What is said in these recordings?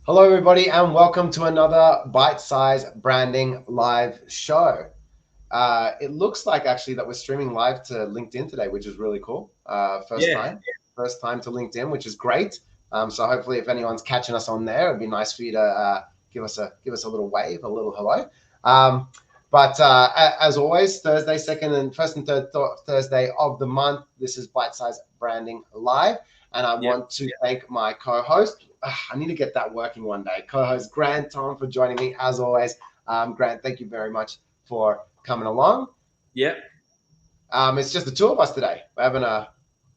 Hello, everybody, and welcome to another bite-size branding live show. It looks like actually that we're streaming live to LinkedIn today, which is really cool. First Yeah, time to LinkedIn, which is great. So hopefully, if anyone's catching us on there, it'd be nice for you to give us a little wave, a little hello. But as always, Thursday, first and third Thursday of the month. This is bite-size branding live. And I yeah. want to thank my co-host. I need to get that working one day. Co-host Grant, Tom, for joining me as always. Grant, thank you very much for coming along. Yeah. It's just the two of us today. We're having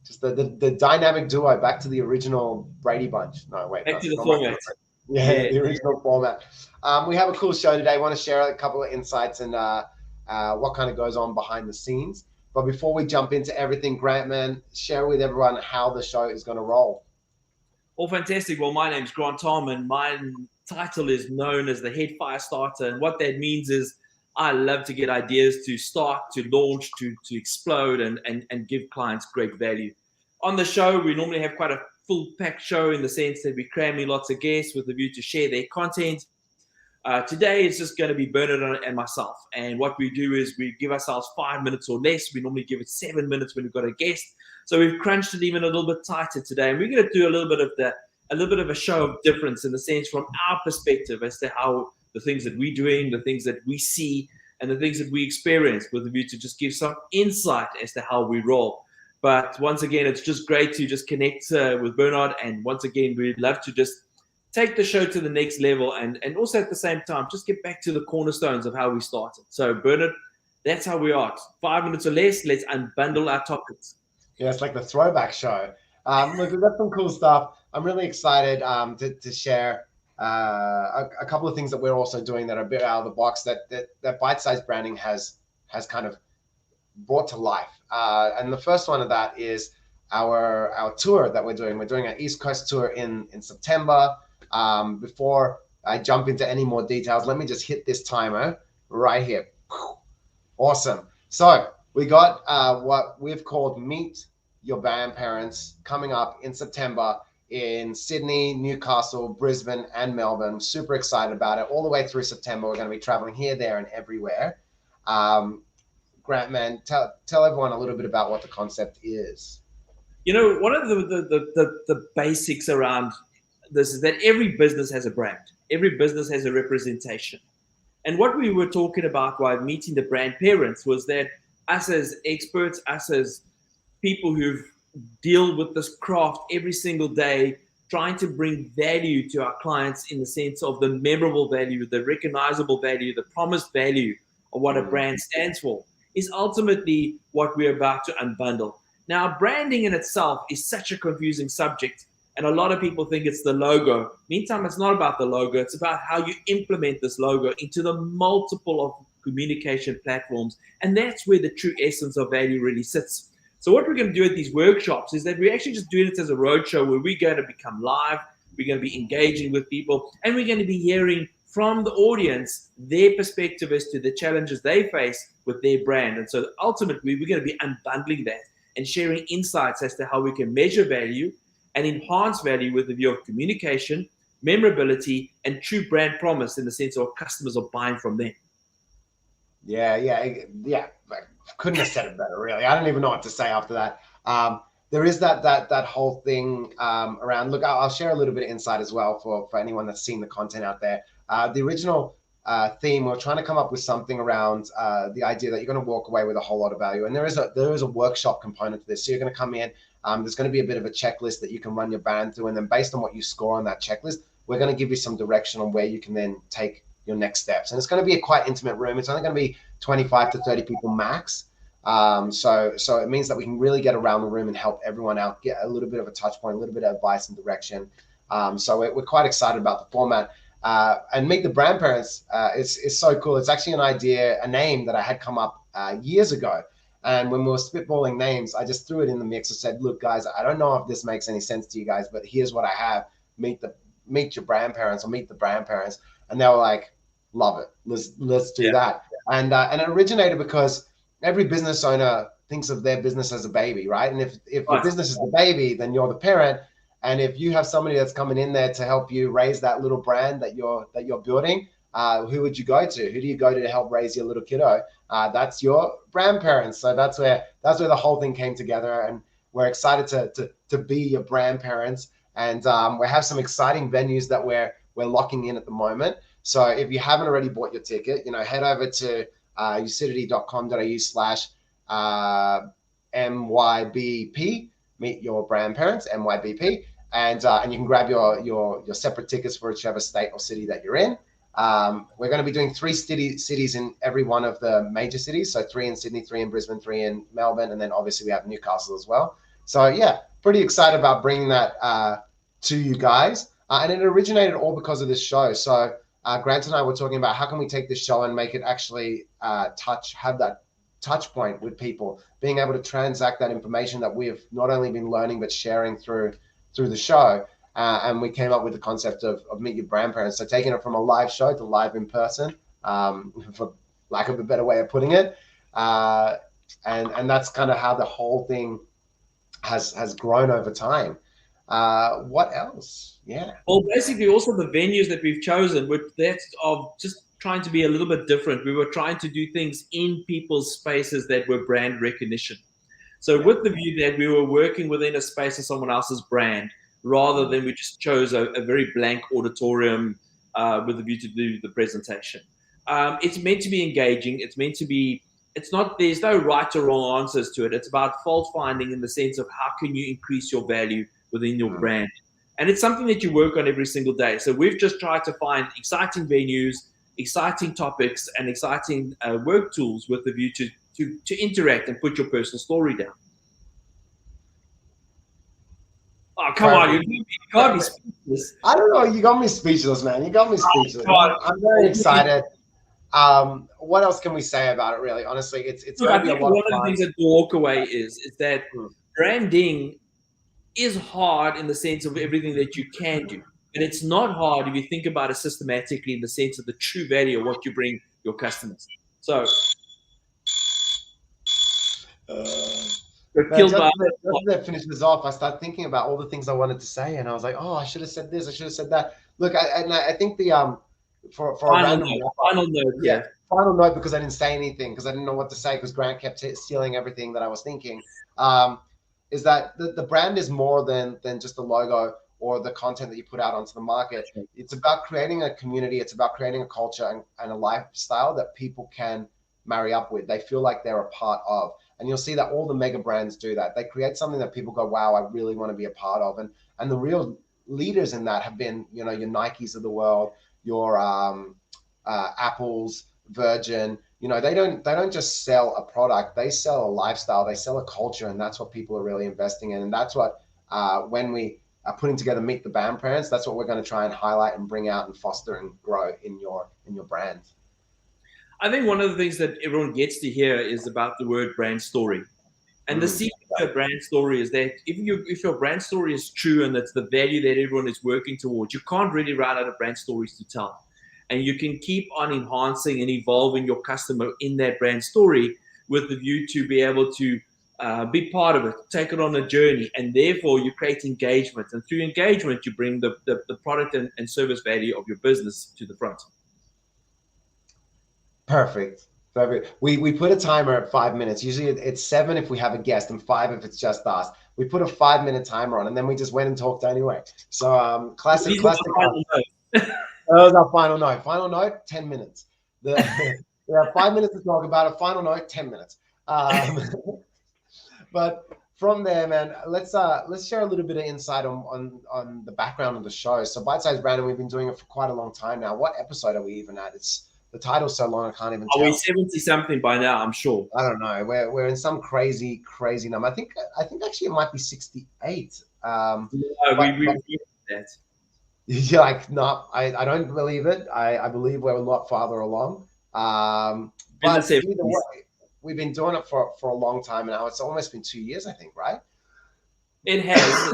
just the dynamic duo back to the original Brady Bunch. No, wait, Back no, to the not my format. favorite. Yeah, Yeah. the original format. We have a cool show today. I want to share a couple of insights and what kind of goes on behind the scenes. But before we jump into everything, Grant, man, share with everyone how the show is going to roll. All fantastic. Well, my name's Grant Tom, and my title is known as the Head Fire Starter. And what that means is I love to get ideas to start, to launch, to explode, and give clients great value. On the show, we normally have quite a full packed show in the sense that we're cramming lots of guests with a view to share their content. Today, it's just going to be Bernard and myself. And what we do is we give ourselves 5 minutes or less. We normally give it 7 minutes when we've got a guest. So we've crunched it even a little bit tighter today. And we're going to do a little bit of a show of difference in the sense from our perspective as to how the things that we're doing, the things that we see, and the things that we experience, with a view to just give some insight as to how we roll. But once again, it's just great to just connect with Bernard. And once again, we'd love to just take the show to the next level and also at the same time just get back to the cornerstones of how we started. So Bernard, that's how we are. 5 minutes or less, let's unbundle our topics. Yeah, it's like the throwback show. Look, we've got some cool stuff. I'm really excited to share a couple of things that we're also doing that are a bit out of the box that bite-sized branding has kind of brought to life. And the first one of that is our tour that we're doing. We're doing an East Coast tour in September. Before I jump into any more details, let me just hit this timer right here. Awesome. So we got what we've called Meet Your Grandparents coming up in September in Sydney, Newcastle, Brisbane, and Melbourne. Super excited about it. All the way through September, we're going to be traveling here, there, and everywhere. Grant, man, tell everyone a little bit about what the concept is. You know, one of the basics around this is that every business has a brand. Every business has a representation. And what we were talking about while meeting the brand parents was that us as experts, us as people who deal with this craft every single day, trying to bring value to our clients in the sense of the memorable value, the recognizable value, the promised value of what a brand stands for, is ultimately what we're about to unbundle. Now, branding in itself is such a confusing subject, and a lot of people think it's the logo. Meantime, it's not about the logo. It's about how you implement this logo into the multiple of communication platforms. And that's where the true essence of value really sits. So what we're going to do at these workshops is that we're actually just doing it as a roadshow where we're going to become live, we're going to be engaging with people, and we're going to be hearing from the audience their perspective as to the challenges they face with their brand. And so ultimately, we're going to be unbundling that and sharing insights as to how we can measure value and enhance value with the view of communication, memorability, and true brand promise in the sense of customers are buying from them. Yeah. Couldn't have said it better, really. I don't even know what to say after that. There is that whole thing around. Look, I'll share a little bit of insight as well for anyone that's seen the content out there. The original theme, we're trying to come up with something around the idea that you're going to walk away with a whole lot of value, and there is a workshop component to this. So you're going to come in. There's going to be a bit of a checklist that you can run your brand through, and then based on what you score on that checklist, we're going to give you some direction on where you can then take your next steps. And it's going to be a quite intimate room. It's only going to be 25 to 30 people max. So it means that we can really get around the room and help everyone out, get a little bit of a touch point, a little bit of advice and direction. So we're quite excited about the format. And Meet the Grandparents is so cool. It's actually an idea, a name that I had come up years ago. And when we were spitballing names, I just threw it in the mix and said, look, guys, I don't know if this makes any sense to you guys, but here's what I have. Meet your grandparents or Meet the Grandparents. And they were like, love it. Let's do that. And it originated because every business owner thinks of their business as a baby, right? And if the business is the baby, then you're the parent. And if you have somebody that's coming in there to help you raise that little brand that you're building, who would you go to? Who do you go to help raise your little kiddo? That's your grandparents. So that's where the whole thing came together, and we're excited to be your grandparents. And we have some exciting venues that we're locking in at the moment. So if you haven't already bought your ticket, head over to 𝚭sidity.com.au/MYBP, meet your grandparents, MYBP, and you can grab your separate tickets for whichever state or city that you're in. We're going to be doing 3 cities in every one of the major cities. So 3 in Sydney, 3 in Brisbane, 3 in Melbourne, and then obviously we have Newcastle as well. So yeah, pretty excited about bringing that to you guys. And it originated all because of this show. So Grant and I were talking about how can we take this show and make it actually have that touch point with people, being able to transact that information that we have not only been learning but sharing through the show. And we came up with the concept of Meet Your Grandparents. So taking it from a live show to live in person, for lack of a better way of putting it. And that's kind of how the whole thing has grown over time. What else? Yeah. Well, basically also the venues that we've chosen, that's of just trying to be a little bit different. We were trying to do things in people's spaces that were brand recognition. So with the view that we were working within a space of someone else's brand, rather than we just chose a very blank auditorium with the view to do the presentation. It's meant to be engaging. It's meant to be, there's no right or wrong answers to it. It's about fault finding in the sense of how can you increase your value within your brand. And it's something that you work on every single day. So we've just tried to find exciting venues, exciting topics, and exciting work tools with the view to interact and put your personal story down. Oh, come on, you can't be speechless. I don't know, you got me speechless, man. You got me speechless. I'm very excited. What else can we say about it, really? Honestly, it's going to be a lot of fun. One of the things that the walk away is that branding is hard in the sense of everything that you can do. And it's not hard if you think about it systematically in the sense of the true value of what you bring your customers. So, just to finish this off, I started thinking about all the things I wanted to say, and I was like, oh, I should have said this, I should have said that. Look, I think the for final note, final note, because I didn't say anything because I didn't know what to say because Grant kept stealing everything that I was thinking. Is that the brand is more than just the logo or the content that you put out onto the market. It's about creating a community. It's about creating a culture and a lifestyle that people can marry up with. They feel like they're a part of. And you'll see that all the mega brands do that. They create something that people go, wow, I really want to be a part of. And the real leaders in that have been, your Nikes of the world, your Apples, Virgin. They don't just sell a product. They sell a lifestyle. They sell a culture, and that's what people are really investing in. And that's what when we are putting together Meet the Grandparents, that's what we're going to try and highlight and bring out and foster and grow in your brand. I think one of the things that everyone gets to hear is about the word brand story. And the secret of a brand story is that if your brand story is true and that's the value that everyone is working towards, you can't really run out of brand stories to tell. And you can keep on enhancing and evolving your customer in that brand story with the view to be able to be part of it, take it on a journey, and therefore you create engagement. And through engagement, you bring the product and service value of your business to the front. Perfect. We put a timer at 5 minutes. Usually it's 7 if we have a guest and 5 if it's just us. We put a 5-minute timer on, and then we just went and talked anyway. So classic. That was our final note. Final note, 10 minutes. We have 5 minutes to talk about it. Final note, 10 minutes. But from there, man, let's share a little bit of insight on the background of the show. So Bite Size Branding, we've been doing it for quite a long time now. What episode are we even at? The title's so long I can't even tell. Are we 70 something by now? I'm sure. I don't know. We're in some crazy number. I think actually it might be 68. No, we that. You're like, no, I don't believe it. I believe we're a lot farther along. But either way, we've been doing it for a long time now. It's almost been 2 years, I think, right? It has.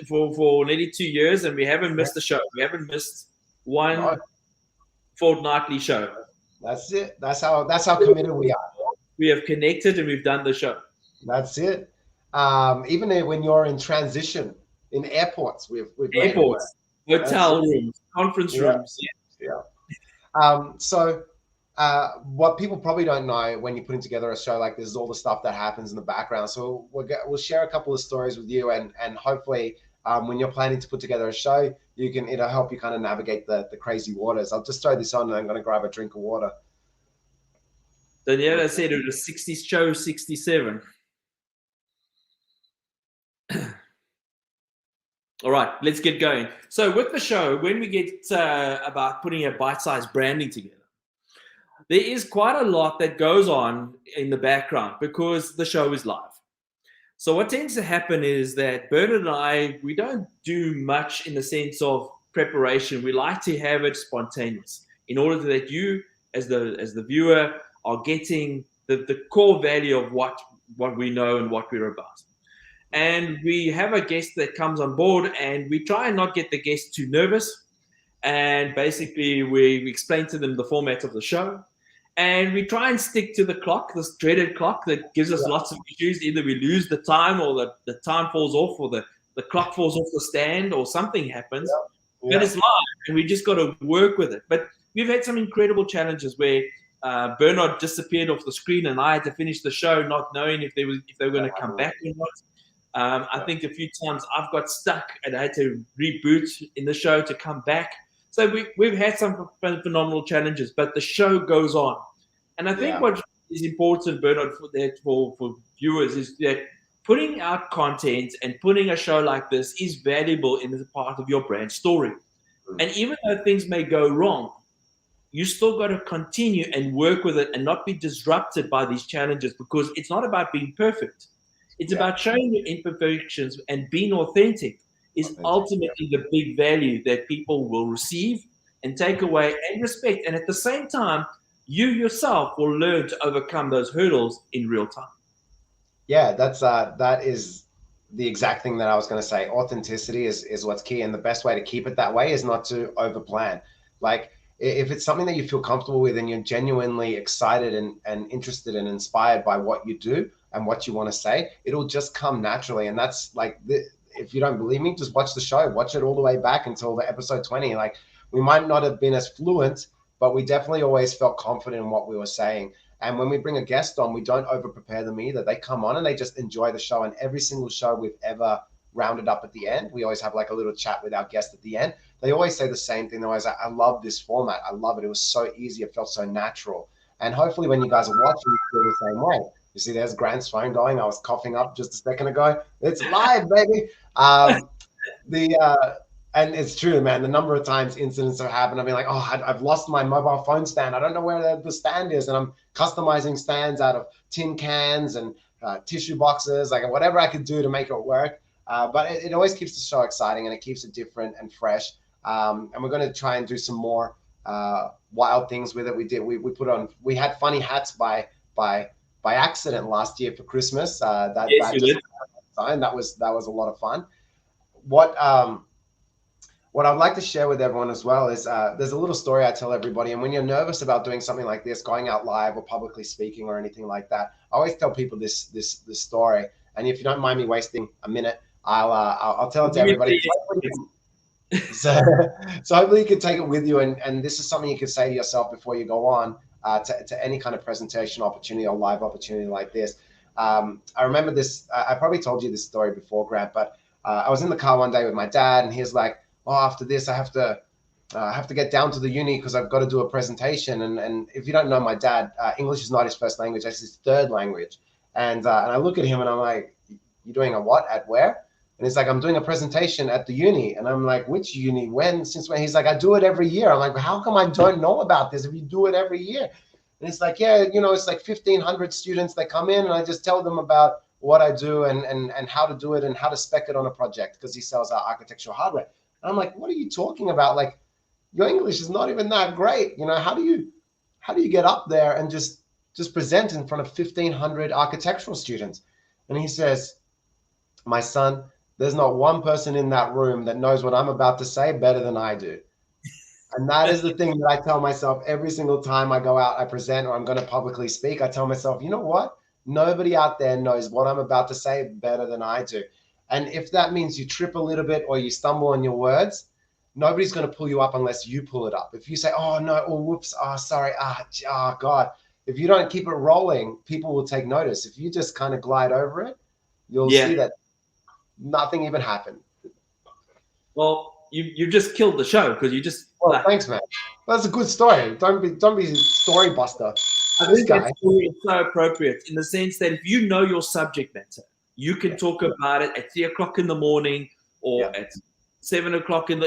for nearly 2 years, and we haven't missed a show. We haven't missed one fortnightly show. That's it. That's how committed we are. We have connected and we've done the show. That's it. Even when you're in transition in airports. We've made it work. Airports, hotel rooms, conference Yeah. rooms. Yeah. So what people probably don't know when you're putting together a show like this is all the stuff that happens in the background. So we'll share a couple of stories with you, and hopefully when you're planning to put together a show, it'll help you kind of navigate the crazy waters. I'll just throw this on and I'm going to grab a drink of water. Daniela said it was 𝚎𝚒𝚡-𝚎𝚑. All right, let's get going. So with the show, when we get about putting a bite-sized branding together, there is quite a lot that goes on in the background because the show is live. So what tends to happen is that Bernard and I, we don't do much in the sense of preparation. We like to have it spontaneous in order that you, as the viewer, are getting the core value of what we know and what we're about. And we have a guest that comes on board, and we try and not get the guest too nervous. And basically, we explain to them the format of the show. And we try and stick to the clock, this dreaded clock that gives us lots of issues. Either we lose the time, or the time falls off, or the clock falls off the stand, or something happens. But it's live, and we just got to work with it. But we've had some incredible challenges where Bernard disappeared off the screen, and I had to finish the show not knowing if they were going to come back or not. I think a few times I've got stuck, and I had to reboot in the show to come back. So we've had some phenomenal challenges, but the show goes on. And I think what is important, Bernard, for viewers is that putting out content and putting a show like this is valuable in the part of your brand story. And even though things may go wrong, you still got to continue and work with it and not be disrupted by these challenges, because it's not about being perfect. It's about showing your imperfections, and being authentic is ultimately the big value that people will receive and take away and respect. And at the same time, you yourself will learn to overcome those hurdles in real time. Yeah, that is the exact thing that I was going to say. Authenticity is what's key. And the best way to keep it that way is not to overplan. Like, if it's something that you feel comfortable with and you're genuinely excited and interested and inspired by what you do and what you want to say, it'll just come naturally. And that's like, if you don't believe me, just watch the show, watch it all the way back until the episode 20. Like, we might not have been as fluent, but we definitely always felt confident in what we were saying. And when we bring a guest on, we don't over prepare them either. They come on and they just enjoy the show. And every single show we've ever rounded up at the end, we always have like a little chat with our guest at the end. They always say the same thing. They're always like, I love this format. I love it. It was so easy. It felt so natural. And hopefully when you guys are watching, you feel the same way. You see, there's Grant's phone going. I was coughing up just a second ago. It's live, baby. And it's true, man. The number of times incidents have happened, I've been like, oh, I've lost my mobile phone stand. I don't know where the stand is. And I'm customizing stands out of tin cans and tissue boxes, like whatever I could do to make it work. But it always keeps the show exciting, and it keeps it different and fresh. And we're going to try and do some more wild things with it. We had funny hats by accident last year for Christmas. That was a lot of fun. What I'd like to share with everyone as well is there's a little story I tell everybody. And when you're nervous about doing something like this, going out live or publicly speaking or anything like that, I always tell people this story. And if you don't mind me wasting a minute, I'll tell it to everybody. So hopefully you can take it with you. And this is something you can say to yourself before you go on to any kind of presentation opportunity or live opportunity like this. I remember this. I probably told you this story before, Grant, but I was in the car one day with my dad, and he's like, oh, after this, I have to get down to the uni because I've got to do a presentation. And if you don't know my dad, English is not his first language. That's his third language. And I look at him and I'm like, you're doing a what? At where? And he's like, I'm doing a presentation at the uni. And I'm like, which uni? When? Since when? He's like, I do it every year. I'm like, how come I don't know about this if you do it every year? And it's like, yeah, it's like 1,500 students that come in, and I just tell them about what I do and how to do it and how to spec it on a project, because he sells our architectural hardware. And I'm like, what are you talking about? Like, your English is not even that great. How do you get up there and just present in front of 1,500 architectural students? And he says, my son, there's not one person in that room that knows what I'm about to say better than I do. And that is the thing that I tell myself every single time I go out, I present, or I'm going to publicly speak. I tell myself, you know what? Nobody out there knows what I'm about to say better than I do. And if that means you trip a little bit or you stumble on your words, nobody's going to pull you up unless you pull it up. If you say, oh no, oh whoops, oh sorry, oh God, if you don't keep it rolling, people will take notice. If you just kind of glide over it, you'll see that nothing even happened. Well, you just killed the show because you just. Well, thanks, man. That's a good story. Don't be story buster. I think that story is so appropriate in the sense that if you know your subject matter, you can talk about it at 3 o'clock in the morning or at 7 o'clock in the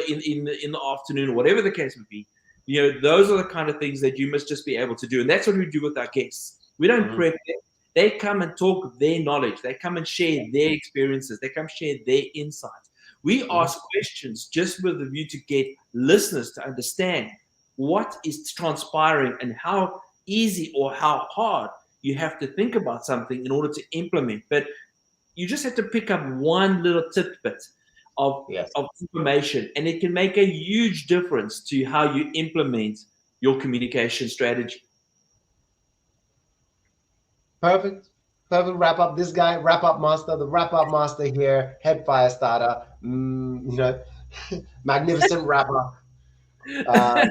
afternoon, or whatever the case would be. You know, those are the kind of things that you must just be able to do, and that's what we do with our guests. We don't prep them. They come and talk their knowledge. They come and share their experiences. They come share their insights. We ask questions just with the view to get listeners to understand what is transpiring and how easy or how hard you have to think about something in order to implement. But you just have to pick up one little tidbit of information, and it can make a huge difference to how you implement your communication strategy. Perfect wrap up. This guy, wrap up master, the wrap up master here, head fire starter, magnificent rapper. And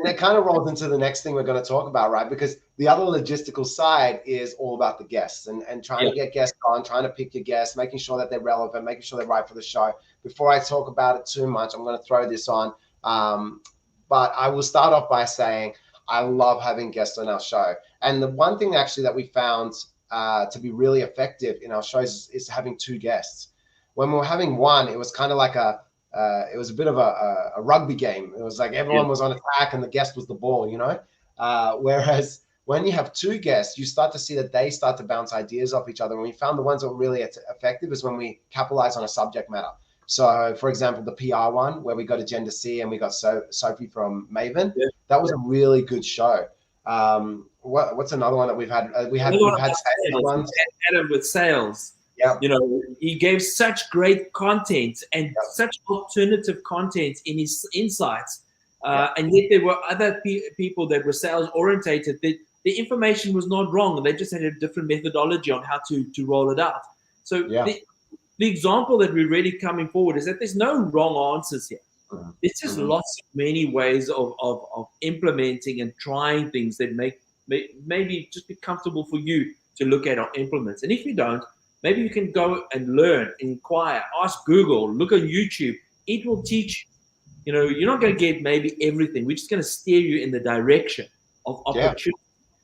it kind of rolls into the next thing we're going to talk about, right? Because the other logistical side is all about the guests and trying to get guests on, trying to pick your guests, making sure that they're relevant, making sure they're right for the show. Before I talk about it too much, I'm going to throw this on. But I will start off by saying I love having guests on our show. And the one thing actually that we found to be really effective in our shows is having two guests. When we were having one, it was kind of like it was a bit of a rugby game. It was like everyone was on attack and the guest was the ball, you know? Whereas when you have two guests, you start to see that they start to bounce ideas off each other. And we found the ones that were really effective is when we capitalize on a subject matter. So, for example, the PR one, where we got 𝚬𝚎𝚑𝚎 and we got Sophie from Maven, that was a really good show. What's another one that we've had? We've had sales ones. Adam with sales. Yeah. You know, he gave such great content and such alternative content in his insights. And yet there were other people that were sales orientated. The information was not wrong. They just had a different methodology on how to roll it out. So the example that we're really coming forward is that there's no wrong answers here. It's just lots of many ways of implementing and trying things that maybe just be comfortable for you to look at or implement. And if you don't, maybe you can go and learn, inquire, ask Google, look on YouTube. It will teach you. You know, you're not going to get maybe everything. We're just going to steer you in the direction of opportunity.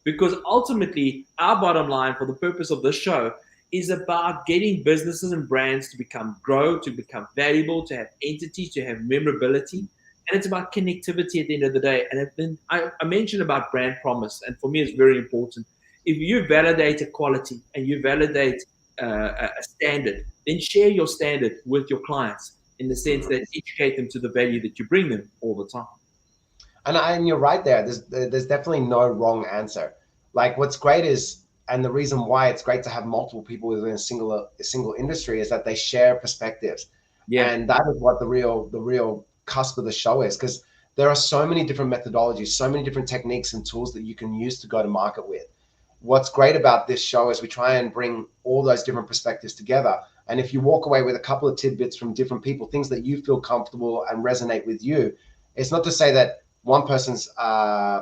Because ultimately, our bottom line for the purpose of this show is about getting businesses and brands to grow, to become valuable, to have entities, to have memorability. And it's about connectivity at the end of the day. And then I mentioned about brand promise. And for me, it's very important. If you validate a quality and you validate a standard, then share your standard with your clients in the sense that educate them to the value that you bring them all the time. And you're right there. There's definitely no wrong answer. Like what's great is, and the reason why it's great to have multiple people within a single industry is that they share perspectives. And that is what the real cusp of the show is, because there are so many different methodologies, so many different techniques and tools that you can use to go to market with. What's great about this show is we try and bring all those different perspectives together. And if you walk away with a couple of tidbits from different people, things that you feel comfortable and resonate with you, it's not to say that one person's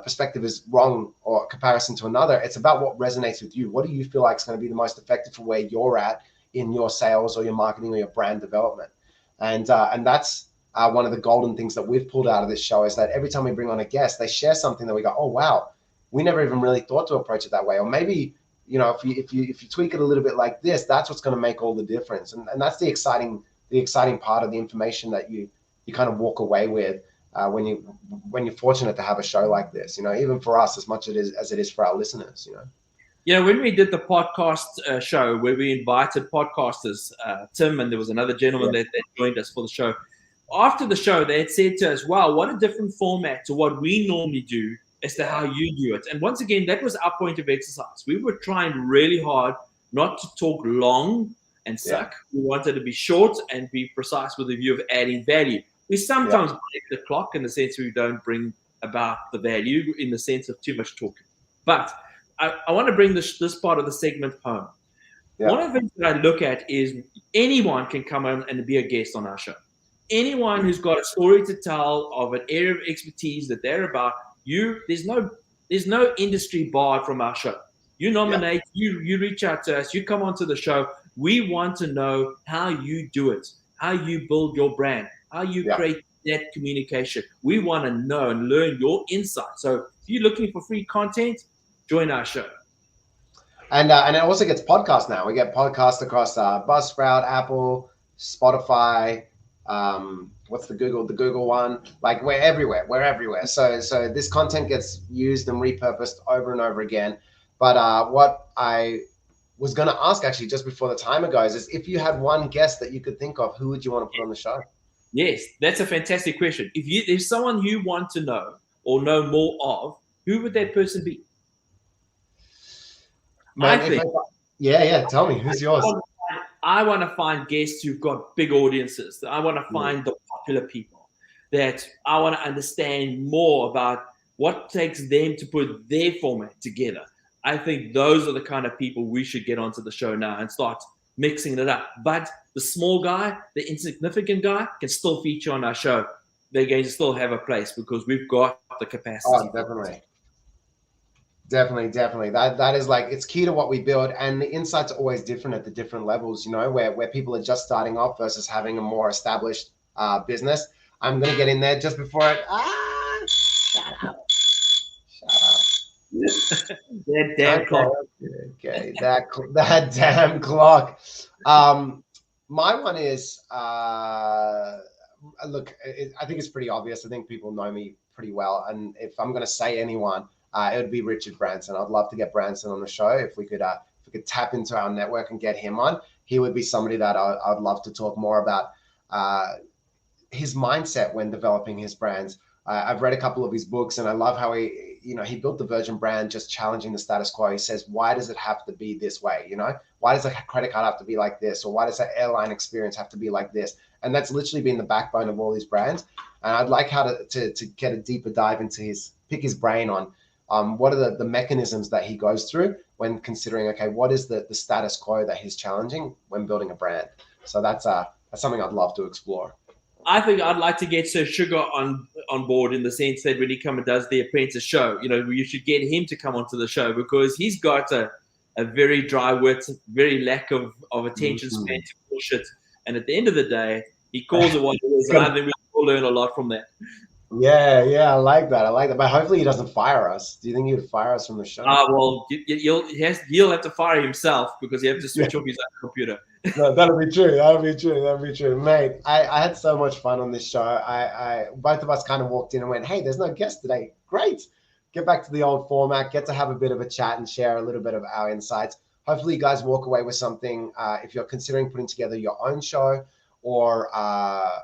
perspective is wrong or comparison to another. It's about what resonates with you. What do you feel like is going to be the most effective for where you're at in your sales or your marketing or your brand development? And that's one of the golden things that we've pulled out of this show is that every time we bring on a guest, they share something that we go, oh, wow, we never even really thought to approach it that way. Or maybe, you know, if you tweak it a little bit like this, that's what's going to make all the difference. And that's the exciting part of the information that you kind of walk away with when you're fortunate to have a show like this, you know, even for us as much as it is for our listeners, you know. You know, when we did the podcast show where we invited podcasters, Tim, and there was another gentleman that joined us for the show. After the show, they had said to us, wow, what a different format to what we normally do as to how you do it. And once again, that was our point of exercise. We were trying really hard not to talk long and suck. We wanted to be short and be precise with the view of adding value. We sometimes break the clock in the sense we don't bring about the value in the sense of too much talking. But I want to bring this part of the segment home. One of the things that I look at is anyone can come on and be a guest on our show. Anyone who's got a story to tell of an area of expertise that they're about, there's no industry barred from our show. You nominate, you reach out to us, you come onto the show. We want to know how you do it, how you build your brand, how you create that communication. We want to know and learn your insights. So if you're looking for free content, join our show. And it also gets podcasts now. We get podcasts across Buzzsprout, Apple, Spotify. What's the Google one? Like we're everywhere. We're everywhere. So this content gets used and repurposed over and over again. But what I was going to ask actually just before the timer goes is if you had one guest that you could think of, who would you want to put on the show? Yes, that's a fantastic question. If there's someone you want to know or know more of, who would that person be? Man, tell me, who's yours? I want to find guests who've got big audiences. I want to find the popular people that I want to understand more about what takes them to put their format together. I think those are the kind of people we should get onto the show now and start mixing it up. But the small guy, the insignificant guy can still feature on our show. They're going to still have a place because we've got the capacity. Oh, definitely. Definitely. That is like, it's key to what we build, and the insights are always different at the different levels, you know, where people are just starting off versus having a more established business. I'm going to get in there just before it. Shut up. That damn clock. Okay, that damn clock. My one is, look, I think it's pretty obvious. I think people know me pretty well. And if I'm going to say anyone, it would be Richard Branson. I'd love to get Branson on the show. If we could tap into our network and get him on, he would be somebody that I'd love to talk more about his mindset when developing his brands. I've read a couple of his books, and I love how he built the Virgin brand just challenging the status quo. He says, why does it have to be this way? You know, why does a credit card have to be like this? Or why does that airline experience have to be like this? And that's literally been the backbone of all his brands. And I'd like how to get a deeper dive into pick his brain on what are the mechanisms that he goes through when considering, okay, what is the status quo that he's challenging when building a brand? So that's something I'd love to explore. I think I'd like to get Sir Sugar on board in the sense that when he comes and does the Apprentice show, you know, you should get him to come onto the show because he's got a very dry wit, very lack of attention span to bullshit. And at the end of the day, he calls it what it is. And I think we all learn a lot from that. Yeah, I like that. But hopefully he doesn't fire us. Do you think he would fire us from the show? Well, he'll have to fire himself because he has to switch off his own computer. No, that'll be true, mate. I had so much fun on this show. I both of us kind of walked in and went, hey, there's no guest today. Great. Get back to the old format, get to have a bit of a chat and share a little bit of our insights. Hopefully you guys walk away with something. If you're considering putting together your own show or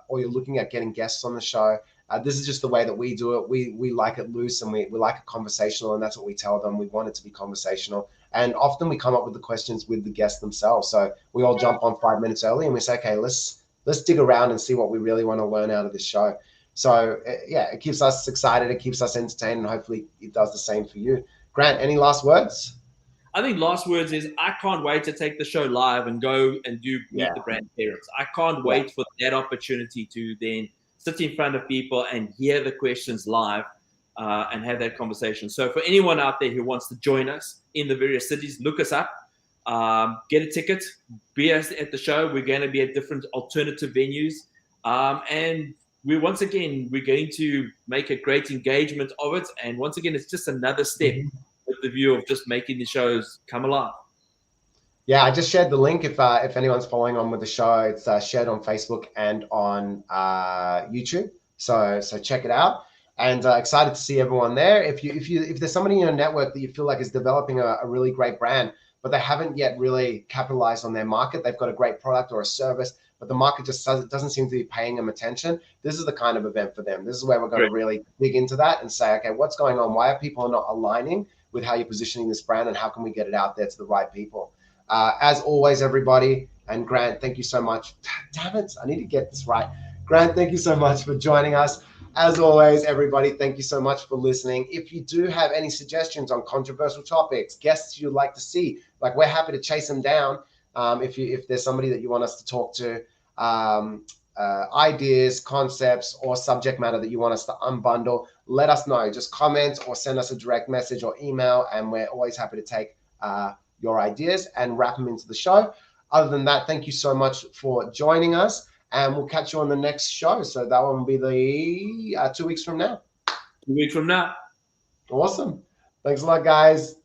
you're looking at getting guests on the show, this is just the way that we do it. We like it loose and we like it conversational, and that's what we tell them. We want it to be conversational. And often we come up with the questions with the guests themselves. So we all jump on 5 minutes early and we say, okay, let's dig around and see what we really want to learn out of this show. So it keeps us excited. It keeps us entertained, and hopefully it does the same for you. Grant, any last words? I think last words is I can't wait to take the show live and go and meet the brand parents. I can't wait for that opportunity to then sit in front of people and hear the questions live and have that conversation. So for anyone out there who wants to join us in the various cities, look us up, get a ticket, be us at the show. We're going to be at different alternative venues. And we're going to make a great engagement of it. And once again, it's just another step with the view of just making the shows come alive. Yeah, I just shared the link. If anyone's following on with the show, it's shared on Facebook and on YouTube. So check it out. And excited to see everyone there. If there's somebody in your network that you feel like is developing a really great brand, but they haven't yet really capitalized on their market, they've got a great product or a service, but the market just doesn't seem to be paying them attention. This is the kind of event for them. This is where we're going to really dig into that and say, okay, what's going on? Why are people not aligning with how you're positioning this brand, and how can we get it out there to the right people? As always, everybody, and Grant, thank you so much. Damn it, I need to get this right. Grant, thank you so much for joining us. As always, everybody, thank you so much for listening. If you do have any suggestions on controversial topics, guests you'd like to see, like we're happy to chase them down. If there's somebody that you want us to talk to, ideas, concepts, or subject matter that you want us to unbundle, let us know. Just comment or send us a direct message or email, and we're always happy to take your ideas and wrap them into the show. Other than that, thank you so much for joining us, and we'll catch you on the next show. So that one will be the 2 weeks from now. 2 weeks from now. Awesome. Thanks a lot, guys.